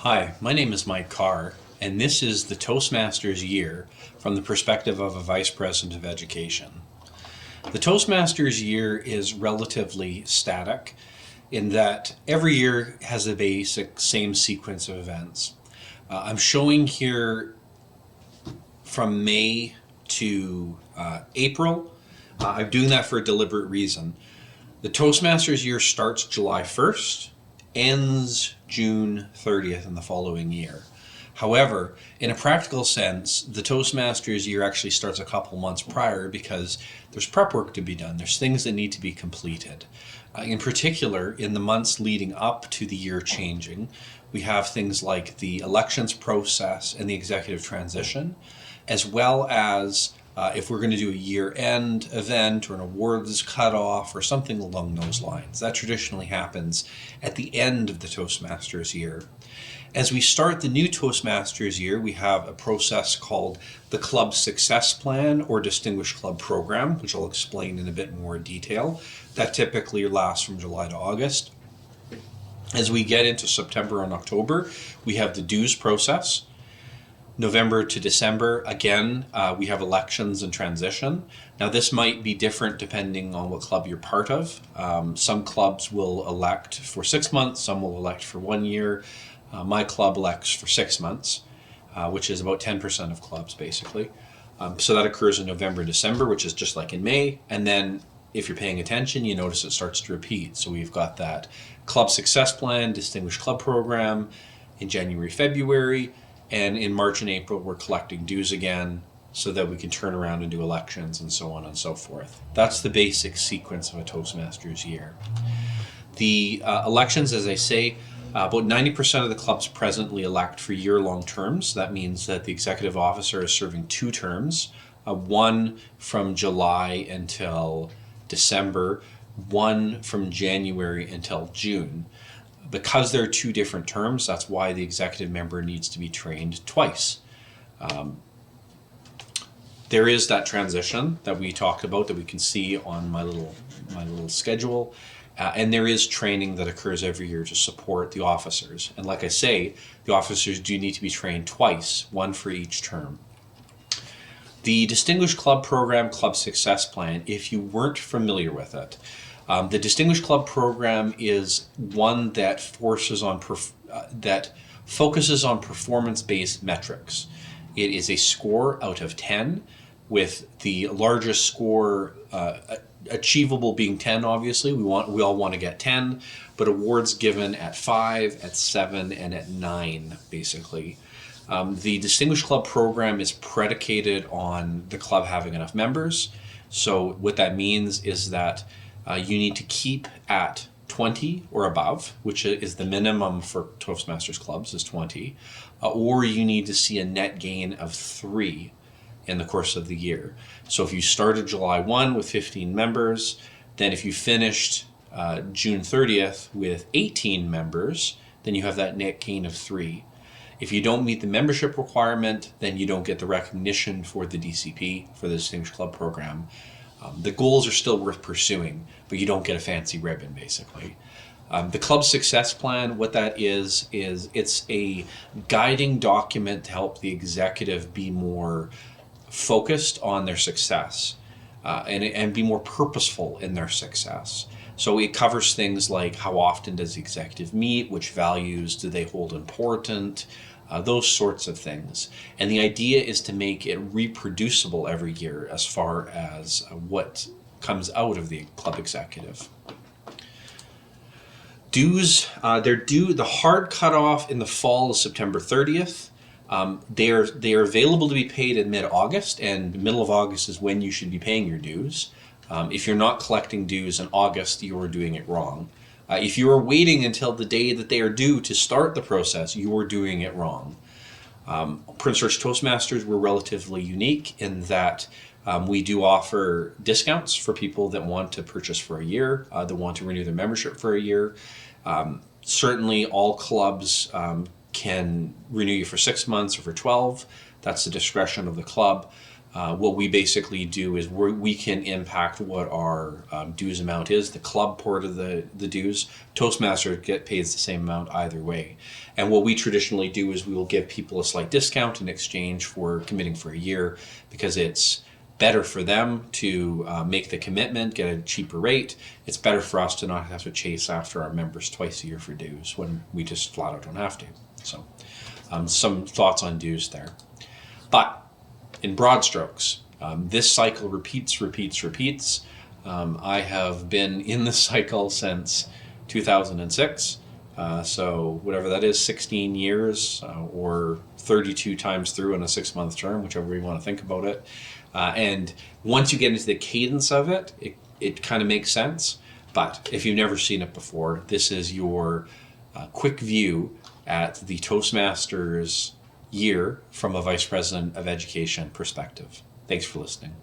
Hi, my name is Mike Carr, and this is the Toastmasters Year from the perspective of a Vice President of Education. The Toastmasters Year is relatively static in that every year has a basic same sequence of events. I'm showing here from May to April. I'm doing that for a deliberate reason. The Toastmasters Year starts July 1st, ends June 30th in the following year. However, in a practical sense, the Toastmasters Year actually starts a couple months prior because there's prep work to be done. There's things that need to be completed. In particular, in the months leading up to the year changing, we have things like the elections process and the executive transition, as well as if we're going to do a year-end event or an awards cutoff or something along those lines. That traditionally happens at the end of the Toastmasters year. As we start the new Toastmasters year, we have a process called the Club Success Plan or Distinguished Club Program, which I'll explain in a bit more detail. That typically lasts from July to August. As we get into September and October, we have the dues process. November to December, again, we have elections and transition. Now, this might be different depending on what club you're part of. Some clubs will elect for 6 months, some will elect for 1 year. My club elects for 6 months, which is about 10% of clubs, basically. So that occurs in November, December, which is just like in May. And then if you're paying attention, you notice it starts to repeat. So we've got that Club Success Plan, Distinguished Club Program in January, February. And in March and April, we're collecting dues again so that we can turn around and do elections and so on and so forth. That's the basic sequence of a Toastmasters year. The elections, as I say, about 90% of the clubs presently elect for year-long terms. That means that the executive officer is serving 2 terms, one from July until December, one from January until June. Because there are 2 different terms, that's why the executive member needs to be trained twice. There is that transition that we talked about that we can see on my little schedule, and there is training that occurs every year to support the officers. And like I say, the officers do need to be trained twice, one for each term. The Distinguished Club Program, Club Success Plan, if you weren't familiar with it, the Distinguished Club Program is one that focuses on performance-based metrics. It is a score out of 10, with the largest score achievable being 10. Obviously, we all want to get 10, but awards given at 5, at 7, and at 9, basically. The Distinguished Club Program is predicated on the club having enough members. So what that means is that you need to keep at 20 or above, which is the minimum for Toastmasters clubs is 20, or you need to see a net gain of 3 in the course of the year. So if you started July 1 with 15 members, then if you finished June 30th with 18 members, then you have that net gain of 3. If you don't meet the membership requirement, then you don't get the recognition for the DCP, for the Distinguished Club Program. The goals are still worth pursuing, but you don't get a fancy ribbon, basically. The Club Success Plan, what that is it's a guiding document to help the executive be more focused on their success and be more purposeful in their success. So it covers things like how often does the executive meet, which values do they hold important, those sorts of things. And the idea is to make it reproducible every year as far as what comes out of the club executive. Dues, they're due, the hard cutoff in the fall is September 30th. They are available to be paid in mid-August, and the middle of August is when you should be paying your dues. If you're not collecting dues in August, you are doing it wrong. If you are waiting until the day that they are due to start the process, you are doing it wrong. Prince George Toastmasters, we're relatively unique in that we do offer discounts for people that want to purchase for a year, that want to renew their membership for a year. Certainly all clubs can renew you for 6 months or for 12. That's the discretion of the club. What we basically do is we can impact what our dues amount is, the club part of the dues. Toastmasters pays the same amount either way. And what we traditionally do is we will give people a slight discount in exchange for committing for a year, because it's better for them to make the commitment, get a cheaper rate. It's better for us to not have to chase after our members twice a year for dues when we just flat out don't have to. So some thoughts on dues there. But in broad strokes, this cycle repeats. I have been in this cycle since 2006. So whatever that is, 16 years or 32 times through in a 6-month term, whichever way you want to think about it. And once you get into the cadence of it, it kind of makes sense. But if you've never seen it before, this is your quick view at the Toastmasters year from a Vice President of Education perspective. Thanks for listening.